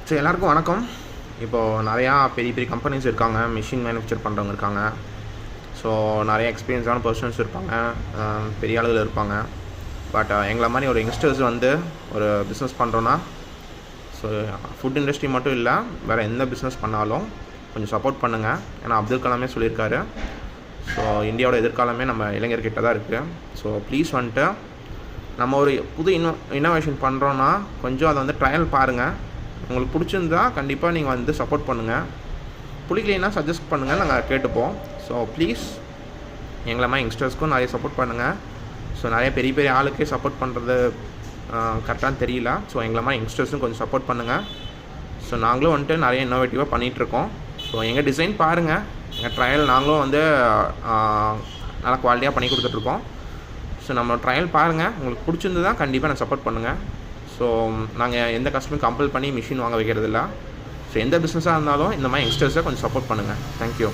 So எல்லாருக்கும் வணக்கம். இப்போது நிறையா பெரிய பெரிய கம்பெனிஸ் இருக்காங்க, மிஷின் மேனுஃபேக்சர் பண்ணுறவங்க இருக்காங்க. ஸோ நிறைய எக்ஸ்பீரியன்ஸான பர்சன்ஸ் இருப்பாங்க, பெரிய ஆளுகள் இருப்பாங்க. பட் எங்களை மாதிரி ஒரு யங்ஸ்டர்ஸ் வந்து ஒரு பிஸ்னஸ் பண்ணுறோன்னா, ஸோ ஃபுட் இண்டஸ்ட்ரி மட்டும் இல்லை, வேறு எந்த பிஸ்னஸ் பண்ணாலும் கொஞ்சம் சப்போர்ட் பண்ணுங்கள். ஏன்னா அப்துல் கலாமே சொல்லியிருக்காரு, ஸோ இந்தியாவோட எதிர்காலமே நம்ம இளைஞர்கிட்ட தான் இருக்குது. ஸோ ப்ளீஸ் வந்துட்டு நம்ம ஒரு புது இன்னோவேஷன் பண்ணுறோன்னா கொஞ்சம் அதை வந்து ட்ரையல் பாருங்கள். உங்களுக்கு பிடிச்சிருந்தா கண்டிப்பாக நீங்கள் வந்து சப்போர்ட் பண்ணுங்கள், பிடிக்கலைன்னா சஜஸ்ட் பண்ணுங்கள், நாங்கள் கேட்டுப்போம். ஸோ ப்ளீஸ் எங்களை மாதிரி யங்ஸ்டர்ஸ்க்கும் நிறைய சப்போர்ட் பண்ணுங்கள். ஸோ நிறைய பெரிய பெரிய ஆளுக்கே சப்போர்ட் பண்ணுறது கரெக்டாக தெரியல. ஸோ எங்களை மாதிரி யங்ஸ்டர்ஸும் கொஞ்சம் சப்போர்ட் பண்ணுங்கள். ஸோ நாங்களும் வந்துட்டு நிறைய இன்னோவேட்டிவாக பண்ணிகிட்ருக்கோம். ஸோ எங்கள் டிசைன் பாருங்கள், எங்கள் ட்ரையல் நாங்களும் வந்து நல்லா குவாலிட்டியாக பண்ணி கொடுத்துட்ருக்கோம். ஸோ நம்ம ட்ரையல் பாருங்கள், உங்களுக்கு பிடிச்சிருந்து தான் கண்டிப்பாக நான் சப்போர்ட் பண்ணுங்கள். ஸோ நாங்கள் எந்த கஸ்டமரும் கம்பல் பண்ணி மிஷின் வாங்க வைக்கிறதில்ல. ஸோ எந்த பிஸ்னஸாக இருந்தாலும் இந்த மாதிரி யங்ஸ்டர்ஸை கொஞ்சம் சப்போர்ட் பண்ணுங்கள். தேங்க்யூ.